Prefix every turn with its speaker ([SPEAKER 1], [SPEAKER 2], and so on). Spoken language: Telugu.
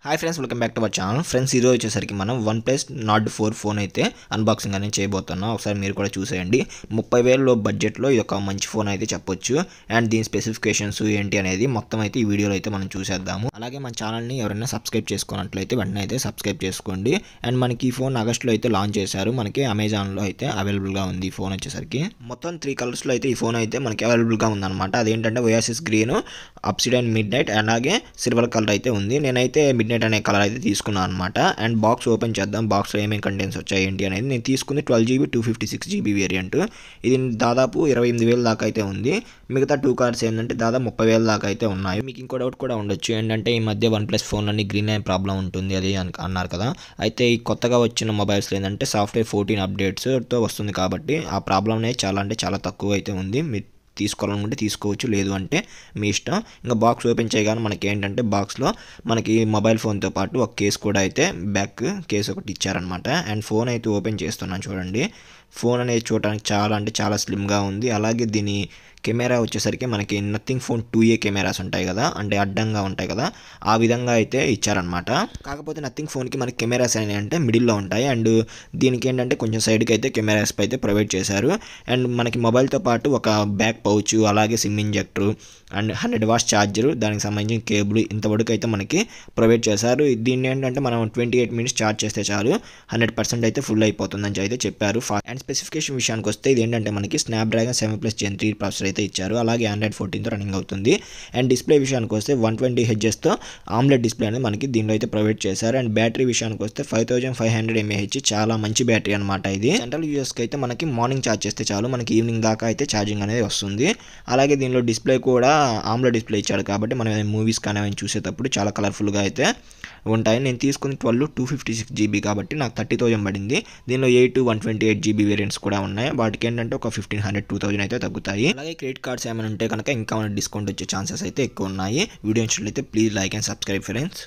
[SPEAKER 1] Hi friends, welcome back to our channel. Friends, ఈరోజు వచ్చేసరికి మనం OnePlus Nord 4 ఫోన్ అయితే అన్బాక్సింగ్ అనేది చేయబోతున్నాం. ఒకసారి మీరు కూడా చూసేయండి. 30,000 బడ్జెట్లో ఇది ఒక మంచి ఫోన్ అయితే చెప్పొచ్చు. అండ్ దీని స్పెసిఫికేషన్స్ ఏంటి అనేది మొత్తం అయితే ఈ వీడియోలో అయితే మనం చూసేద్దాము. అలాగే మన ఛానల్ని ఎవరైనా సబ్స్క్రైబ్ చేసుకున్నట్లయితే వెంటనే అయితే సబ్స్క్రైబ్ చేసుకోండి. అండ్ మనకి ఈ ఫోన్ ఆగస్ట్లో అయితే లాంచ్ చేశారు. మనకి అమెజాన్లో అయితే అవైలబుల్గా ఉంది ఈ ఫోన్ వచ్చేసరికి. మొత్తం 3 కలర్స్లో అయితే ఈ ఫోన్ అయితే మనకి అవైలబుల్గా ఉందన్నమాట. అదేంటంటే oasis green, obsidian mid night, అలాగే సిల్వర్ కలర్ అయితే ఉంది. నేనైతే మిడ్ నైట్ అనే కలర్ అయితే తీసుకున్నాను అనమాట. అండ్ బాక్స్ ఓపెన్ చేద్దాం. బాక్స్లో ఏమేమి కంటెంట్స్ వచ్చాయి ఏంటి అనేది. నేను తీసుకుంది 12GB 256GB వేరియంట్. ఇది దాదాపు 28,000 దాకా అయితే ఉంది. మిగతా 2 కార్డ్స్ ఏంటంటే దాదాపు 30,000 దాకా అయితే ఉన్నాయి. మీకు ఇంకో డౌట్ కూడా ఉండొచ్చు, ఏంటంటే ఈ మధ్య OnePlus ఫోన్లన్నీ గ్రీన్ అనే ప్రాబ్లం ఉంటుంది అది అన్నారు కదా. అయితే ఈ కొత్తగా వచ్చిన మొబైల్స్లో ఏంటంటే సాఫ్ట్వేర్ 14 అప్డేట్స్తో వస్తుంది కాబట్టి ఆ ప్రాబ్లం అనేది చాలా అంటే చాలా తక్కువ అయితే ఉంది. మీరు తీసుకోవాలనుకుంటే తీసుకోవచ్చు, లేదు అంటే మీ ఇష్టం. ఇంకా బాక్స్ ఓపెన్ చేయగానే మనకి ఏంటంటే బాక్స్లో మనకి మొబైల్ ఫోన్తో పాటు ఒక కేస్ కూడా అయితే బ్యాక్ కేస్ ఒకటి ఇచ్చారనమాట. అండ్ ఫోన్ అయితే ఓపెన్ చేస్తున్నాను చూడండి. ఫోన్ అనేది చూడడానికి చాలా అంటే చాలా స్లిమ్గా ఉంది. అలాగే దీని కెమెరా వచ్చేసరికి మనకి నథింగ్ ఫోన్ 2A కెమెరాస్ ఉంటాయి కదా, అంటే అడ్డంగా ఉంటాయి కదా, ఆ విధంగా అయితే ఇచ్చారనమాట. కాకపోతే నథింగ్ ఫోన్కి మనకి కెమెరాస్ అనేవి అంటే మిడిల్లో ఉంటాయి. అండ్ దీనికి ఏంటంటే కొంచెం సైడ్కి అయితే కెమెరాస్ అయితే ప్రొవైడ్ చేశారు. అండ్ మనకి మొబైల్తో పాటు ఒక బ్యాక్ పౌచ్, అలాగే SIM ejector and 100 watts charger, దానికి సంబంధించిన కేబుల్ ఇంతవరకు అయితే మనకి ప్రొవైడ్ చేశారు. దీన్ని ఏంటంటే మనం 28 మినిట్స్ ఛార్జ్ చేస్తే చాలు 100% అయితే ఫుల్ అయిపోతుందని అయితే చెప్పారు. అండ్ స్పెసిఫికేషన్ విషయానికి వస్తే ఇది ఏంటంటే మనకి స్నాప్డ్రాగన్ 7+ Gen 3 ప్రాసెసర్ అయితే ఇచ్చారు. అలాగే Android 14తో రన్నింగ్ అవుతుంది. అండ్ డిస్ప్లే విషయానికి వస్తే 120Hzతో ఆమ్లెట్ డిస్ప్లే అనేది మనకి దీనిలో అయితే ప్రొవైడ్ చేశారు. అండ్ బ్యాటరీ విషయానికి వస్తే 5500 mAh, చాలా మంచి బ్యాటరీ అనమాట. ఇది సెంట్రల్ యూజర్స్కి అయితే మనకి మార్నింగ్ ఛార్జ్ చేస్తే చాలు మనకి ఈవినింగ్ దాకా అయితే ఛార్జింగ్ అనేది వస్తుంది. అలాగే దీనిలో డిస్ప్లే కూడా ఆమ్లెట్ డిస్ప్లే ఇచ్చాడు కాబట్టి మనం మూవీస్ కానీ అవన్నీ చూసేటప్పుడు చాలా కలర్ఫుల్గా అయితే ఉంటాయి. నేను తీసుకుని 256GB కాబట్టి నాకు 30,000 పడింది. దీనిలో 8 128GB వేరియంట్స్ కూడా ఉన్నాయి. వాటికి ఏంటంటే ఒక 1,500 2,000 అయితే తగ్గుతాయి. అలాగే క్రెడిట్ కార్డ్స్ ఏమైనా ఉంటే కనుక ఇంకా డిస్కౌంట్ వచ్చే ఛాన్సెస్ అయితే ఎక్కువ ఉన్నాయి. వీడియో నచ్చినట్లయితే please like and subscribe friends.